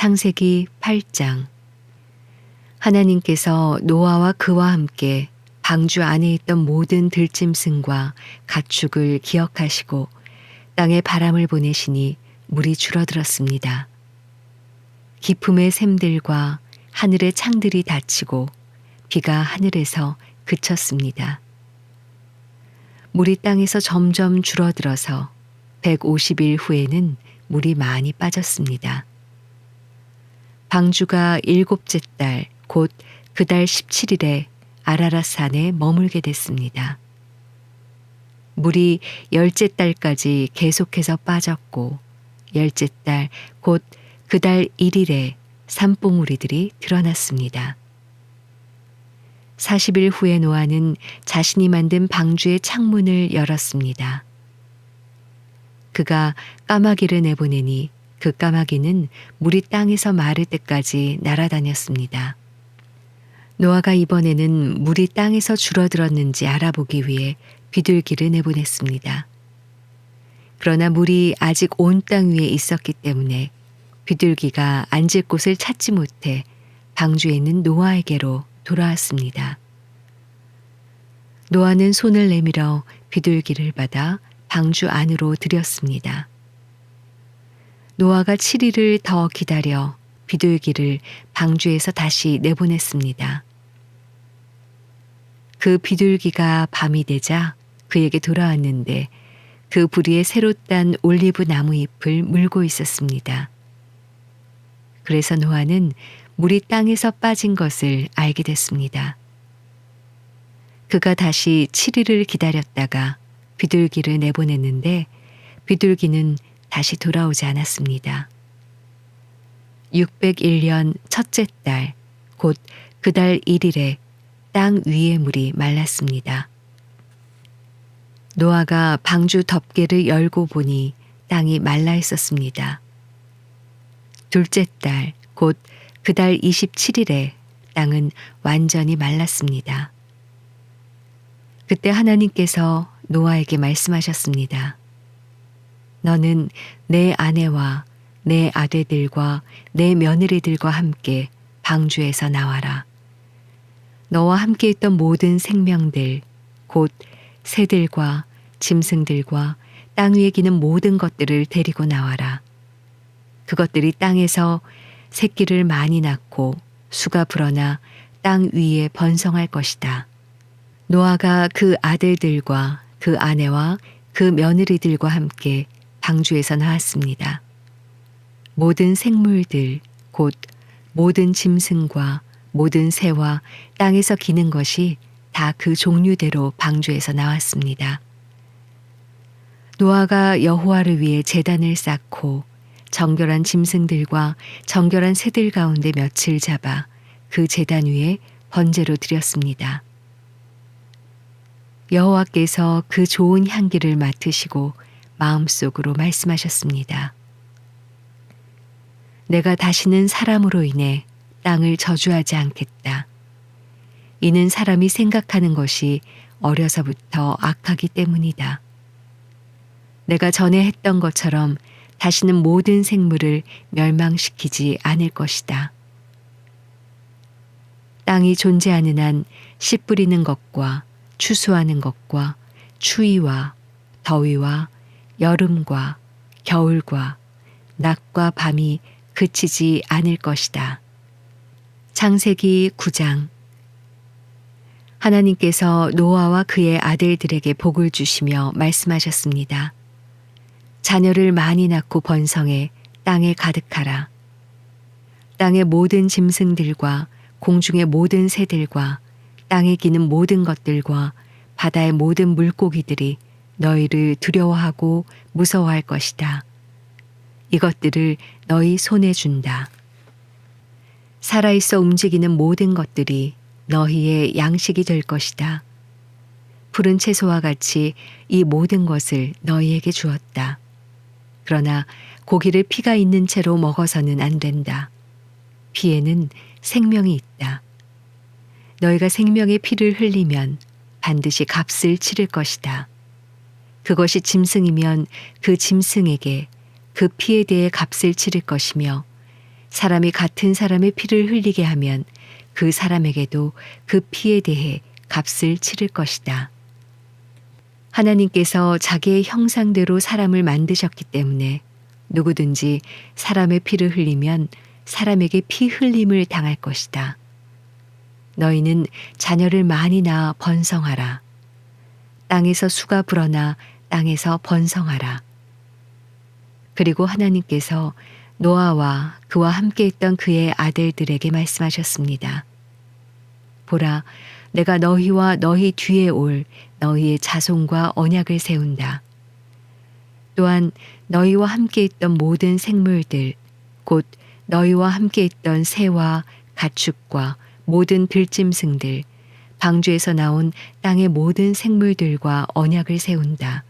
창세기 8장. 하나님께서 노아와 그와 함께 방주 안에 있던 모든 들짐승과 가축을 기억하시고 땅에 바람을 보내시니 물이 줄어들었습니다. 깊음의 샘들과 하늘의 창들이 닫히고 비가 하늘에서 그쳤습니다. 물이 땅에서 점점 줄어들어서 150일 후에는 물이 많이 빠졌습니다. 방주가 7째 달, 곧 그 달 17일에 아라랏 산에 머물게 됐습니다. 물이 10째 달까지 계속해서 빠졌고 10째 달, 곧 그 달 1일에 산봉우리들이 드러났습니다. 40일 후에 노아는 자신이 만든 방주의 창문을 열었습니다. 그가 까마귀를 내보내니 그 까마귀는 물이 땅에서 마를 때까지 날아다녔습니다. 노아가 이번에는 물이 땅에서 줄어들었는지 알아보기 위해 비둘기를 내보냈습니다. 그러나 물이 아직 온 땅 위에 있었기 때문에 비둘기가 앉을 곳을 찾지 못해 방주에 있는 노아에게로 돌아왔습니다. 노아는 손을 내밀어 비둘기를 받아 방주 안으로 들였습니다. 노아가 7일을 더 기다려 비둘기를 방주에서 다시 내보냈습니다. 그 비둘기가 밤이 되자 그에게 돌아왔는데 그 부리에 새로 딴 올리브 나무 잎을 물고 있었습니다. 그래서 노아는 물이 땅에서 빠진 것을 알게 됐습니다. 그가 다시 7일을 기다렸다가 비둘기를 내보냈는데 비둘기는 다시 돌아오지 않았습니다. 601년 첫째 달, 곧 그 달 1일에 땅 위의 물이 말랐습니다. 노아가 방주 덮개를 열고 보니 땅이 말라 있었습니다. 둘째 달, 곧 그 달 27일에 땅은 완전히 말랐습니다. 그때 하나님께서 노아에게 말씀하셨습니다. 너는 내 아내와 내 아들들과 내 며느리들과 함께 방주에서 나와라. 너와 함께 있던 모든 생명들, 곧 새들과 짐승들과 땅 위에 기는 모든 것들을 데리고 나와라. 그것들이 땅에서 새끼를 많이 낳고 수가 불어나 땅 위에 번성할 것이다. 노아가 그 아들들과 그 아내와 그 며느리들과 함께 방주에서 나왔습니다. 모든 생물들, 곧 모든 짐승과 모든 새와 땅에서 기는 것이 다 그 종류대로 방주에서 나왔습니다. 노아가 여호와를 위해 제단을 쌓고 정결한 짐승들과 정결한 새들 가운데 며칠 잡아 그 제단 위에 번제로 드렸습니다. 여호와께서 그 좋은 향기를 맡으시고 마음속으로 말씀하셨습니다. 내가 다시는 사람으로 인해 땅을 저주하지 않겠다. 이는 사람이 생각하는 것이 어려서부터 악하기 때문이다. 내가 전에 했던 것처럼 다시는 모든 생물을 멸망시키지 않을 것이다. 땅이 존재하는 한 씨 뿌리는 것과 추수하는 것과 추위와 더위와 여름과 겨울과 낮과 밤이 그치지 않을 것이다. 창세기 9장. 하나님께서 노아와 그의 아들들에게 복을 주시며 말씀하셨습니다. 자녀를 많이 낳고 번성해 땅에 가득하라. 땅의 모든 짐승들과 공중의 모든 새들과 땅에 기는 모든 것들과 바다의 모든 물고기들이 너희를 두려워하고 무서워할 것이다. 이것들을 너희 손에 준다. 살아있어 움직이는 모든 것들이 너희의 양식이 될 것이다. 푸른 채소와 같이 이 모든 것을 너희에게 주었다. 그러나 고기를 피가 있는 채로 먹어서는 안 된다. 피에는 생명이 있다. 너희가 생명의 피를 흘리면 반드시 값을 치를 것이다. 그것이 짐승이면 그 짐승에게 그 피에 대해 값을 치를 것이며 사람이 같은 사람의 피를 흘리게 하면 그 사람에게도 그 피에 대해 값을 치를 것이다. 하나님께서 자기의 형상대로 사람을 만드셨기 때문에 누구든지 사람의 피를 흘리면 사람에게 피 흘림을 당할 것이다. 너희는 자녀를 많이 낳아 번성하라. 땅에서 수가 불어나 땅에서 번성하라. 그리고 하나님께서 노아와 그와 함께 있던 그의 아들들에게 말씀하셨습니다. 보라, 내가 너희와 너희 뒤에 올 너희의 자손과 언약을 세운다. 또한 너희와 함께 있던 모든 생물들, 곧 너희와 함께 있던 새와 가축과 모든 들짐승들, 방주에서 나온 땅의 모든 생물들과 언약을 세운다.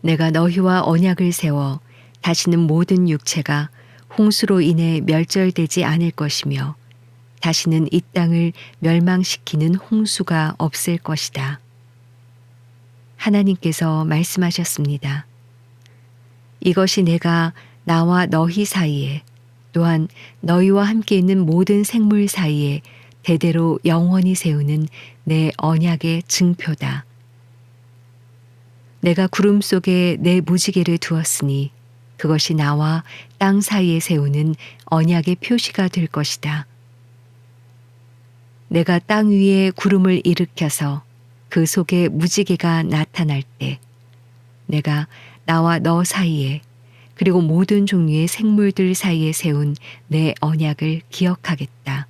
내가 너희와 언약을 세워 다시는 모든 육체가 홍수로 인해 멸절되지 않을 것이며 다시는 이 땅을 멸망시키는 홍수가 없을 것이다. 하나님께서 말씀하셨습니다. 이것이 내가 나와 너희 사이에 또한 너희와 함께 있는 모든 생물 사이에 대대로 영원히 세우는 내 언약의 증표다. 내가 구름 속에 내 무지개를 두었으니 그것이 나와 땅 사이에 세우는 언약의 표시가 될 것이다. 내가 땅 위에 구름을 일으켜서 그 속에 무지개가 나타날 때 내가 나와 너 사이에 그리고 모든 종류의 생물들 사이에 세운 내 언약을 기억하겠다.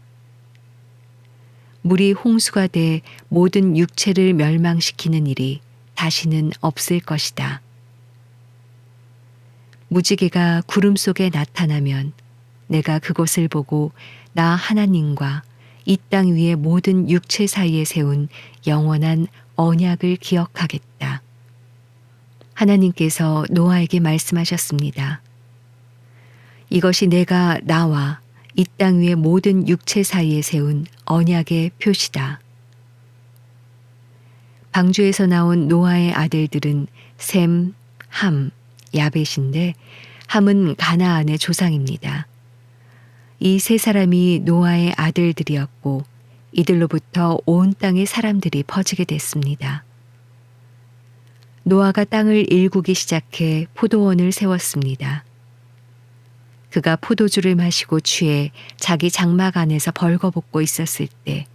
물이 홍수가 돼 모든 육체를 멸망시키는 일이 다시는 없을 것이다. 무지개가 구름 속에 나타나면 내가 그것을 보고 나 하나님과 이 땅 위의 모든 육체 사이에 세운 영원한 언약을 기억하겠다. 하나님께서 노아에게 말씀하셨습니다. 이것이 내가 나와 이 땅 위의 모든 육체 사이에 세운 언약의 표시다. 방주에서 나온 노아의 아들들은 셈, 함, 야벳인데 함은 가나안의 조상입니다. 이 세 사람이 노아의 아들들이었고 이들로부터 온 땅의 사람들이 퍼지게 됐습니다. 노아가 땅을 일구기 시작해 포도원을 세웠습니다. 그가 포도주를 마시고 취해 자기 장막 안에서 벌거벗고 있었을 때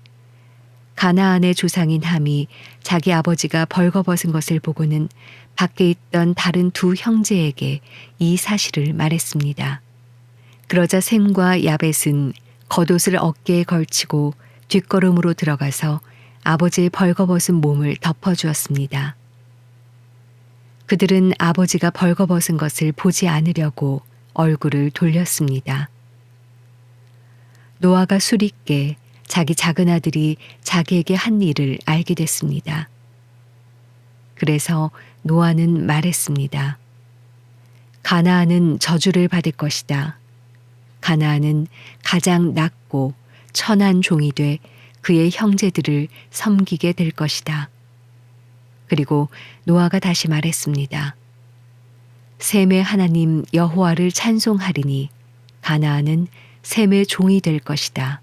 가나안의 조상인 함이 자기 아버지가 벌거벗은 것을 보고는 밖에 있던 다른 두 형제에게 이 사실을 말했습니다. 그러자 셈과 야벳은 겉옷을 어깨에 걸치고 뒷걸음으로 들어가서 아버지의 벌거벗은 몸을 덮어주었습니다. 그들은 아버지가 벌거벗은 것을 보지 않으려고 얼굴을 돌렸습니다. 노아가 술있게 자기 작은 아들이 자기에게 한 일을 알게 됐습니다. 그래서 노아는 말했습니다. 가나안은 저주를 받을 것이다. 가나안은 가장 낮고 천한 종이 돼 그의 형제들을 섬기게 될 것이다. 그리고 노아가 다시 말했습니다. 셈의 하나님 여호와를 찬송하리니 가나안은 셈의 종이 될 것이다.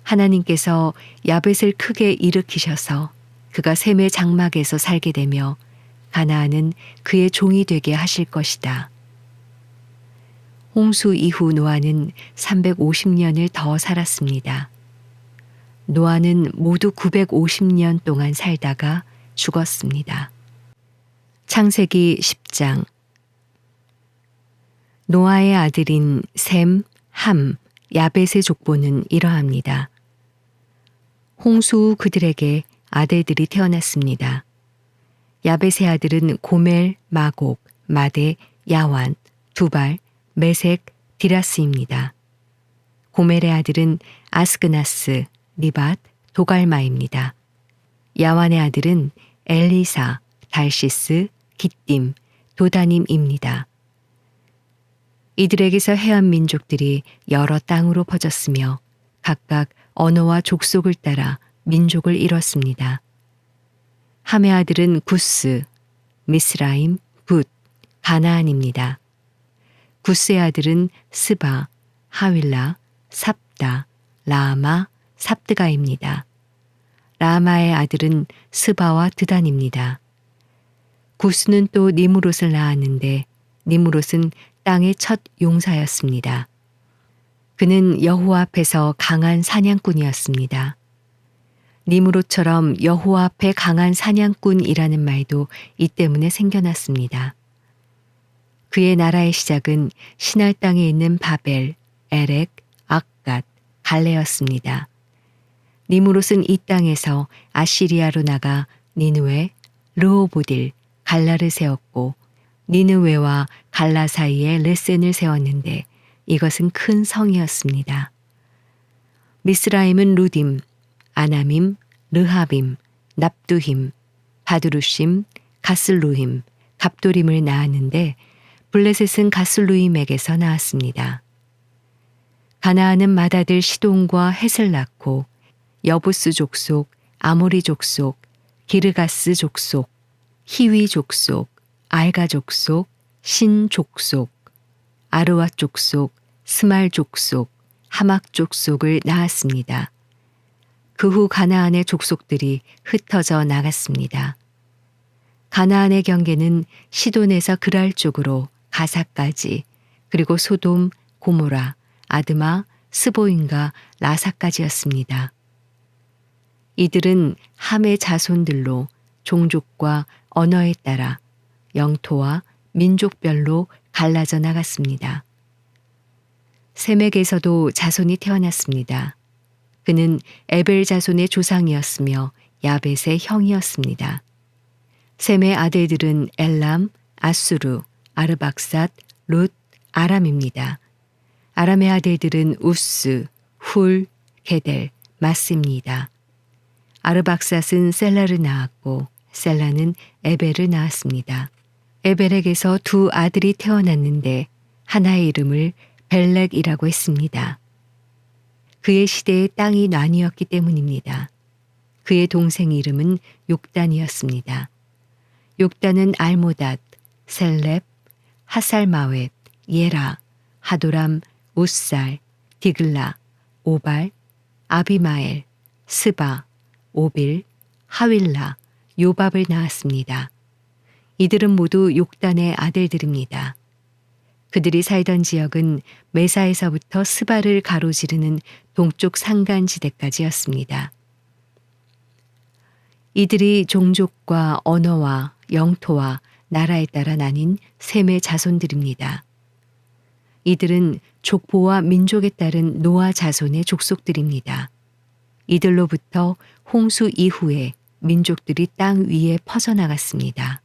하나님께서 야벳을 크게 일으키셔서 그가 셈의 장막에서 살게 되며 가나안은 그의 종이 되게 하실 것이다. 홍수 이후 노아는 350년을 더 살았습니다. 노아는 모두 950년 동안 살다가 죽었습니다. 창세기 10장. 노아의 아들인 셈, 함, 야벳의 족보는 이러합니다. 홍수 후 그들에게 아들들이 태어났습니다. 야벳의 아들은 고멜, 마곡, 마대, 야완, 두발, 메색, 디라스입니다. 고멜의 아들은 아스그나스, 리밧, 도갈마입니다. 야완의 아들은 엘리사, 달시스, 기띔, 도다님입니다. 이들에게서 해안 민족들이 여러 땅으로 퍼졌으며 각각 언어와 족속을 따라 민족을 이뤘습니다. 함의 아들은 구스, 미스라임, 붓, 가나안입니다. 구스의 아들은 스바, 하윌라, 삽다, 라마, 삽드가입니다. 라마의 아들은 스바와 드단입니다. 구스는 또 니므롯을 낳았는데 니므롯은 땅의 첫 용사였습니다. 그는 여호와 앞에서 강한 사냥꾼이었습니다. 니므롯처럼 여호와 앞에 강한 사냥꾼이라는 말도 이 때문에 생겨났습니다. 그의 나라의 시작은 신할 땅에 있는 바벨, 에렉, 악갓, 갈레였습니다. 니므롯은 이 땅에서 아시리아로 나가 니느웨, 르호보딜, 갈라를 세웠고 니느웨와 갈라 사이에 레센을 세웠는데 이것은 큰 성이었습니다. 미스라임은 루딤, 아나밈, 르하빔, 납두힘, 바두루심, 가슬루힘, 갑도림을 낳았는데 블레셋은 가슬루임에게서 나왔습니다. 가나안은 맏아들 시돈과 헷을 낳고 여부스 족속, 아모리 족속, 기르가스 족속, 히위 족속, 알가 족속, 신 족속, 아르와 족속, 스말 족속, 하막 족속을 낳았습니다. 그 후 가나안의 족속들이 흩어져 나갔습니다. 가나안의 경계는 시돈에서 그랄 쪽으로 가사까지, 그리고 소돔, 고모라, 아드마, 스보임과 라사까지였습니다. 이들은 함의 자손들로 종족과 언어에 따라 영토와 민족별로 갈라져 나갔습니다. 셈에게서도 자손이 태어났습니다. 그는 에벨 자손의 조상이었으며 야벳의 형이었습니다. 셈의 아들들은 엘람, 아수르, 아르박삿, 룻, 아람입니다. 아람의 아들들은 우스, 훌, 게델, 마스입니다. 아르박삿은 셀라를 낳았고 셀라는 에벨을 낳았습니다. 에벨에게서 두 아들이 태어났는데 하나의 이름을 벨렉이라고 했습니다. 그의 시대에 땅이 나뉘었기 때문입니다. 그의 동생 이름은 욕단이었습니다. 욕단은 알모닷, 셀렙, 하살마웻, 예라, 하도람, 우살, 디글라, 오발, 아비마엘, 스바, 오빌, 하윌라, 요밥을 낳았습니다. 이들은 모두 욕단의 아들들입니다. 그들이 살던 지역은 메사에서부터 스바를 가로지르는 동쪽 산간지대까지였습니다. 이들이 종족과 언어와 영토와 나라에 따라 나뉜 셈의 자손들입니다. 이들은 족보와 민족에 따른 노아 자손의 족속들입니다. 이들로부터 홍수 이후에 민족들이 땅 위에 퍼져나갔습니다.